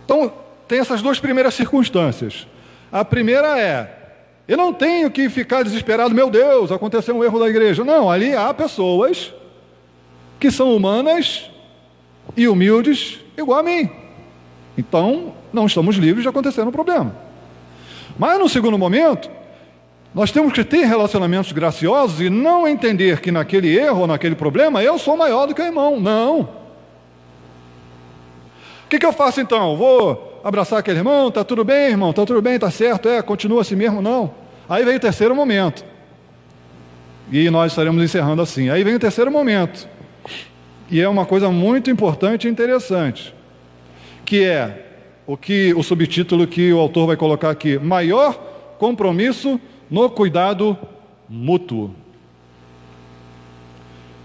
então tem essas duas primeiras circunstâncias. A primeira é, eu não tenho que ficar desesperado, meu Deus, aconteceu um erro da igreja. Não, ali há pessoas que são humanas e humildes igual a mim. Então, não estamos livres de acontecer um problema. Mas no segundo momento, nós temos que ter relacionamentos graciosos e não entender que naquele erro ou naquele problema eu sou maior do que o irmão. Não. O que eu faço então? Vou abraçar aquele irmão? Está tudo bem, irmão? Está tudo bem, está certo? Continua assim mesmo? Não. Aí vem o terceiro momento. E nós estaremos encerrando assim. Aí vem o terceiro momento. E é uma coisa muito importante e interessante, que é o subtítulo que o autor vai colocar aqui: maior compromisso no cuidado mútuo.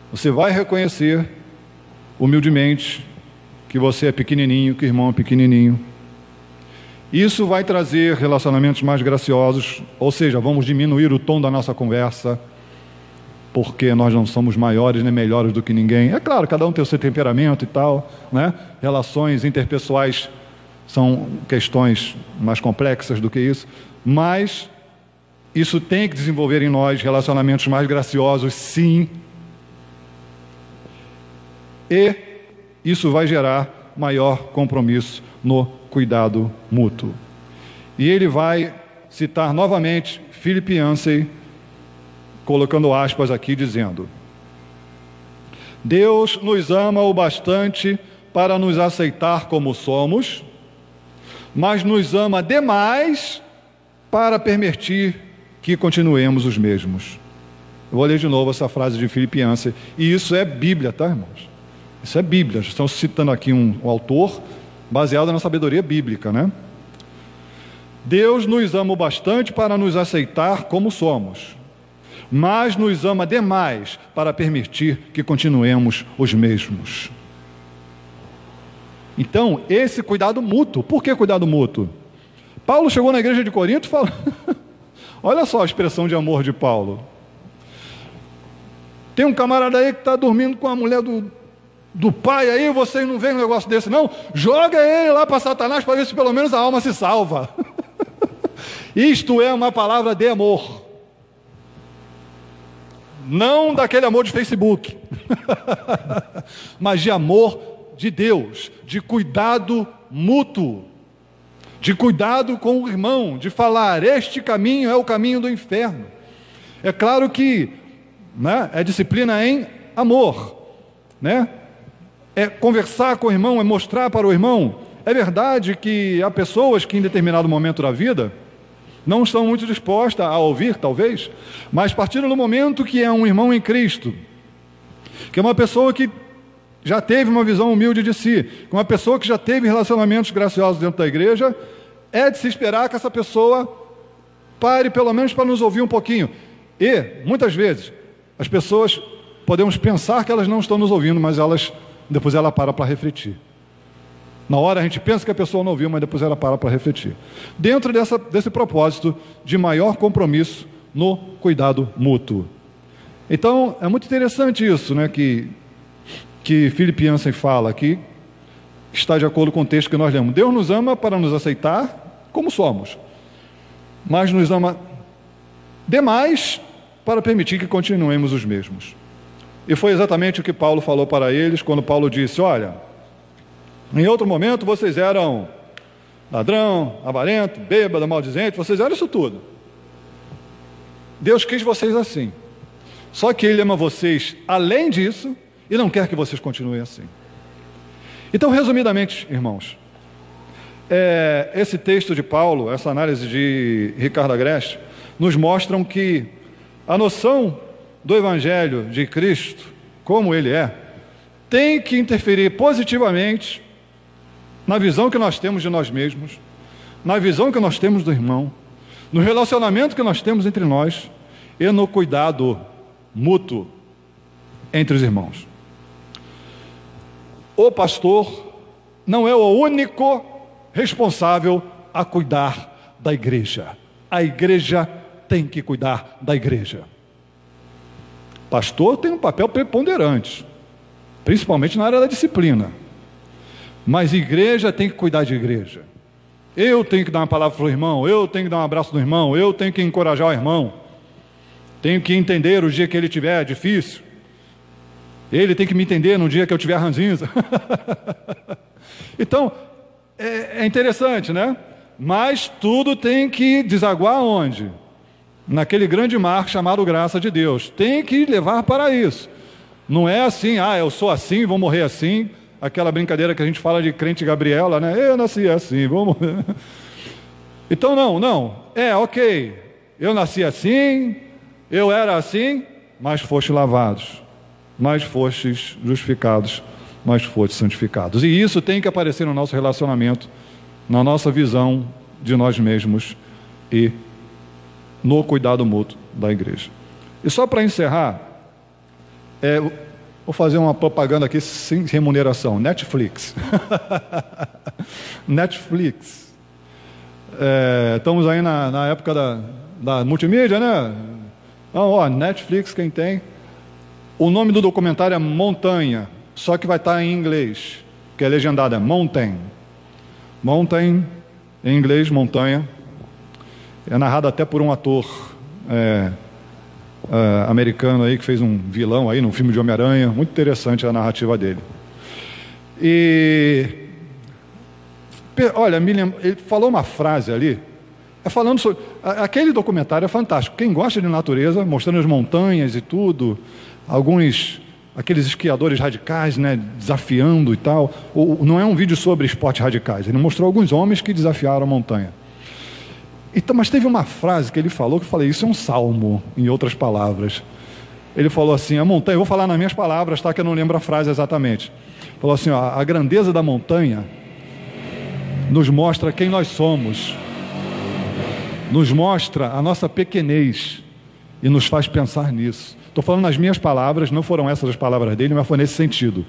Você vai reconhecer humildemente que você é pequenininho, que o irmão é pequenininho. Isso vai trazer relacionamentos mais graciosos, ou seja, vamos diminuir o tom da nossa conversa, porque nós não somos maiores nem melhores do que ninguém. É claro, cada um tem o seu temperamento e tal, né? Relações interpessoais são questões mais complexas do que isso, mas isso tem que desenvolver em nós relacionamentos mais graciosos, sim. E isso vai gerar maior compromisso no cuidado mútuo. E ele vai citar novamente Philip Yancey, colocando aspas aqui, dizendo: Deus nos ama o bastante para nos aceitar como somos, mas nos ama demais para permitir que continuemos os mesmos. Eu vou ler de novo essa frase de Philip Yancey, e isso é Bíblia, tá, irmãos? Isso é Bíblia. Estamos citando aqui um autor baseado na sabedoria bíblica, né? Deus nos ama o bastante para nos aceitar como somos, mas nos ama demais para permitir que continuemos os mesmos. Então, esse cuidado mútuo. Por que cuidado mútuo? Paulo chegou na igreja de Corinto e falou... Olha só a expressão de amor de Paulo. Tem um camarada aí que está dormindo com a mulher do pai aí, vocês não veem um negócio desse não? Joga ele lá para Satanás para ver se pelo menos a alma se salva. Isto é uma palavra de amor. Não daquele amor de Facebook, mas de amor de Deus, de cuidado mútuo, de cuidado com o irmão, de falar, este caminho é o caminho do inferno. É claro que, né, é disciplina em amor, né? É conversar com o irmão, é mostrar para o irmão. É verdade que há pessoas que em determinado momento da vida não estão muito dispostas a ouvir, talvez, mas a partir do momento que é um irmão em Cristo, que é uma pessoa que já teve uma visão humilde de si, que é uma pessoa que já teve relacionamentos graciosos dentro da igreja, é de se esperar que essa pessoa pare pelo menos para nos ouvir um pouquinho. E, muitas vezes, as pessoas, podemos pensar que elas não estão nos ouvindo, mas depois ela para refletir. Na hora a gente pensa que a pessoa não ouviu, mas depois ela para refletir. Dentro desse propósito de maior compromisso no cuidado mútuo. Então, é muito interessante isso, né, que Philip Yancey fala aqui, está de acordo com o texto que nós lemos. Deus nos ama para nos aceitar como somos, mas nos ama demais para permitir que continuemos os mesmos. E foi exatamente o que Paulo falou para eles, quando Paulo disse, olha, em outro momento vocês eram ladrão, avarento, bêbado, maldizente, vocês eram isso tudo. Deus quis vocês assim. Só que Ele ama vocês além disso e não quer que vocês continuem assim. Então, resumidamente, irmãos, esse texto de Paulo, essa análise de Ricardo Agreste, nos mostram que a noção do Evangelho de Cristo, como ele é, tem que interferir positivamente na visão que nós temos de nós mesmos, na visão que nós temos do irmão, no relacionamento que nós temos entre nós e no cuidado mútuo entre os irmãos. O pastor não é o único responsável a cuidar da igreja. A igreja tem que cuidar da igreja. Pastor tem um papel preponderante, principalmente na área da disciplina. Mas igreja tem que cuidar de igreja. Eu tenho que dar uma palavra para o irmão, eu tenho que dar um abraço no irmão, eu tenho que encorajar o irmão, tenho que entender o dia que ele tiver difícil, ele tem que me entender no dia que eu tiver ranzinza. Então, é interessante, né? Mas tudo tem que desaguar onde? Naquele grande mar chamado graça de Deus. Tem que levar para isso. Não é assim, eu sou assim, vou morrer assim. Aquela brincadeira que a gente fala de crente Gabriela, né? Eu nasci assim, vou morrer. Então não. Ok. Eu nasci assim, eu era assim, mas foste lavados, mas fostes justificados, mas fostes santificados. E isso tem que aparecer no nosso relacionamento, na nossa visão de nós mesmos e no cuidado mútuo da igreja. E só para encerrar, vou fazer uma propaganda aqui sem remuneração. Netflix. Netflix. Estamos aí na época da multimídia, né? Então, Netflix, quem tem? O nome do documentário é Montanha, só que vai estar em inglês, que é legendado, é Mountain. Mountain, em inglês, montanha. É narrado até por um ator americano aí, que fez um vilão aí no filme de Homem-Aranha. Muito interessante a narrativa dele. E olha, ele falou uma frase ali, falando sobre aquele documentário. É fantástico. Quem gosta de natureza, mostrando as montanhas e tudo, aqueles esquiadores radicais, né, desafiando e tal. Não é um vídeo sobre esportes radicais, ele mostrou alguns homens que desafiaram a montanha. Então, mas teve uma frase que ele falou, que eu falei, isso é um salmo, em outras palavras. Ele falou assim, a montanha, eu vou falar nas minhas palavras, tá, que eu não lembro a frase exatamente. Falou assim, a grandeza da montanha nos mostra quem nós somos, nos mostra a nossa pequenez e nos faz pensar nisso. Estou falando nas minhas palavras, não foram essas as palavras dele, mas foi nesse sentido.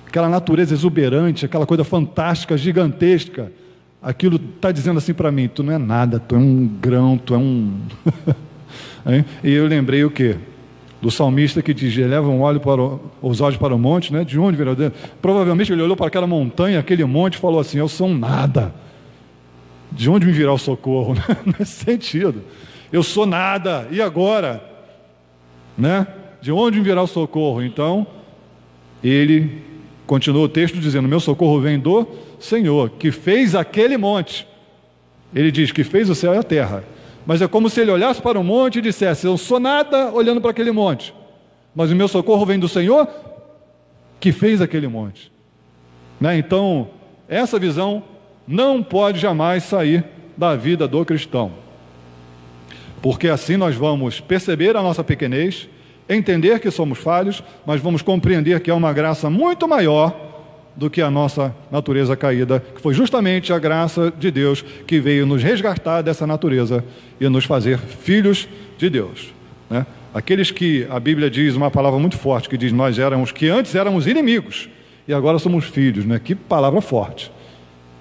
Aquela natureza exuberante, aquela coisa fantástica, gigantesca, aquilo está dizendo assim para mim, tu não é nada, tu é um grão, tu é um... E eu lembrei o quê? Do salmista que diz, eleva os olhos para o monte, né? De onde virá? Provavelmente ele olhou para aquela montanha, aquele monte, e falou assim, eu sou um nada. De onde me virá o socorro? Nesse sentido. Eu sou nada, e agora? Né? De onde me virá o socorro? Então, ele continua o texto dizendo, meu socorro vem do Senhor, que fez aquele monte. Ele diz que fez o céu e a terra. Mas é como se ele olhasse para o monte e dissesse, eu sou nada olhando para aquele monte, mas o meu socorro vem do Senhor, que fez aquele monte. Né? Então, essa visão não pode jamais sair da vida do cristão. Porque assim nós vamos perceber a nossa pequenez, entender que somos falhos, mas vamos compreender que é uma graça muito maior do que a nossa natureza caída, que foi justamente a graça de Deus que veio nos resgatar dessa natureza e nos fazer filhos de Deus. Né? Aqueles que a Bíblia diz uma palavra muito forte, que diz que antes éramos inimigos e agora somos filhos. Né? Que palavra forte.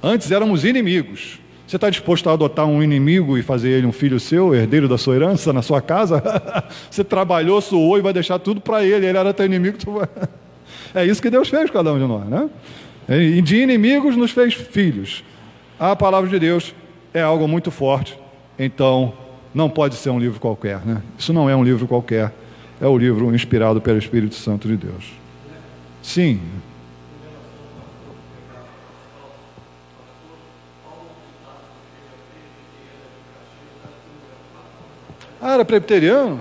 Antes éramos inimigos. Você está disposto a adotar um inimigo e fazer ele um filho seu, herdeiro da sua herança na sua casa? Você trabalhou, suou e vai deixar tudo para ele era teu inimigo, tu vai... É isso que Deus fez com cada um de nós, né? E de inimigos nos fez filhos. A palavra de Deus é algo muito forte, então não pode ser um livro qualquer, né? Isso não é um livro qualquer, é o livro inspirado pelo Espírito Santo de Deus. Sim. Era presbiteriano?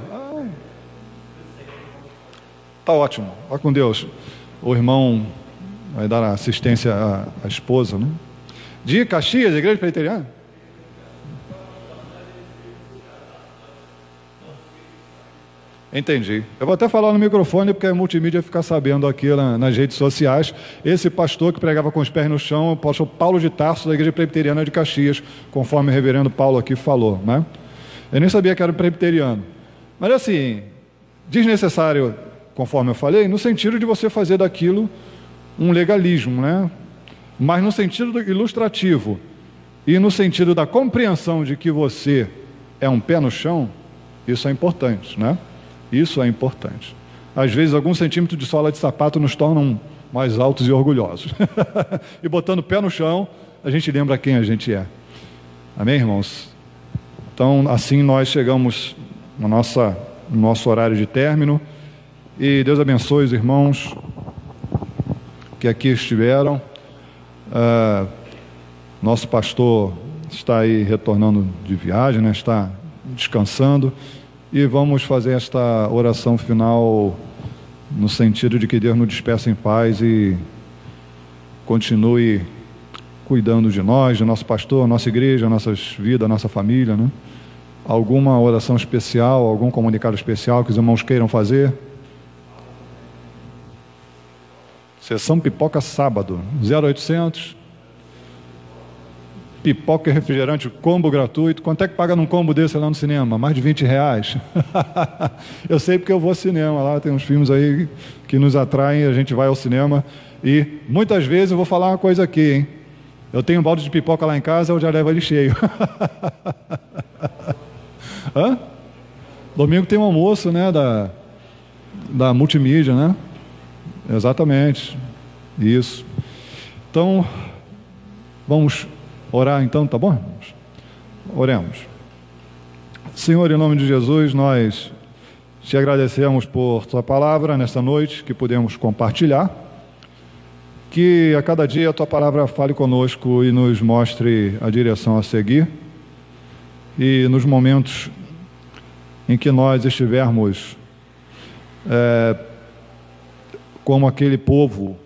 Tá ótimo, vá com Deus. O irmão vai dar assistência à esposa, né? De Caxias, igreja presbiteriana? Entendi. Eu vou até falar no microfone, porque a multimídia fica sabendo aqui nas redes sociais. Esse pastor que pregava com os pés no chão, o pastor Paulo de Tarso, da igreja presbiteriana de Caxias, conforme o reverendo Paulo aqui falou, né? Eu nem sabia que era presbiteriano. Mas assim, desnecessário, conforme eu falei, no sentido de você fazer daquilo um legalismo, né? Mas no sentido ilustrativo e no sentido da compreensão de que você é um pé no chão, isso é importante, né? Isso é importante. Às vezes, alguns centímetros de sola de sapato nos tornam mais altos e orgulhosos. E botando o pé no chão, a gente lembra quem a gente é. Amém, irmãos? Então, assim nós chegamos no nosso horário de término. E Deus abençoe os irmãos que aqui estiveram. Nosso pastor está aí retornando de viagem, né? Está descansando. E vamos fazer esta oração final no sentido de que Deus nos despeça em paz e continue cuidando de nós, do nosso pastor, nossa igreja, nossas vidas, nossa família, né? Alguma oração especial, algum comunicado especial que os irmãos queiram fazer? Sessão pipoca sábado, 0800. Pipoca e refrigerante, combo gratuito. Quanto é que paga num combo desse lá no cinema? Mais de R$20. Eu sei porque eu vou ao cinema, lá tem uns filmes aí que nos atraem, a gente vai ao cinema. E muitas vezes eu vou falar uma coisa aqui, hein? Eu tenho um balde de pipoca lá em casa, eu já levo ele cheio. Hã? Domingo tem um almoço, né, da multimídia, né? Exatamente. Isso. Então, vamos orar então, tá bom, irmãos? Oremos. Senhor, em nome de Jesus, nós te agradecemos por tua palavra nesta noite, que podemos compartilhar. Que a cada dia a tua palavra fale conosco e nos mostre a direção a seguir. E nos momentos em que nós estivermos como aquele povo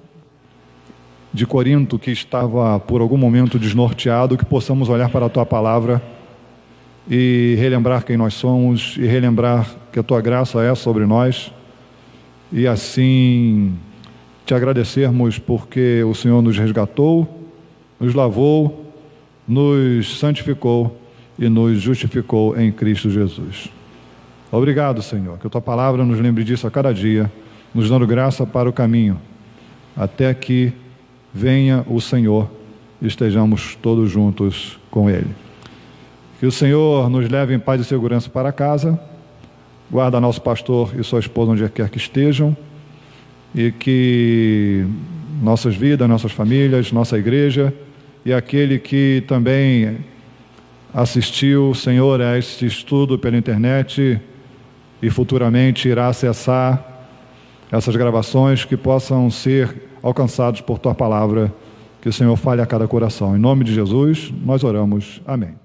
de Corinto que estava por algum momento desnorteado, que possamos olhar para a tua palavra e relembrar quem nós somos e relembrar que a tua graça é sobre nós e assim te agradecermos porque o Senhor nos resgatou, nos lavou, nos santificou e nos justificou em Cristo Jesus. Obrigado, Senhor, que a tua palavra nos lembre disso a cada dia, nos dando graça para o caminho, até que venha o Senhor e estejamos todos juntos com Ele. Que o Senhor nos leve em paz e segurança para casa, guarda nosso pastor e sua esposa onde quer que estejam, e que nossas vidas, nossas famílias, nossa igreja e aquele que também assistiu, Senhor, a este estudo pela internet e futuramente irá acessar essas gravações, que possam ser alcançados por tua palavra, que o Senhor fale a cada coração. Em nome de Jesus, nós oramos. Amém.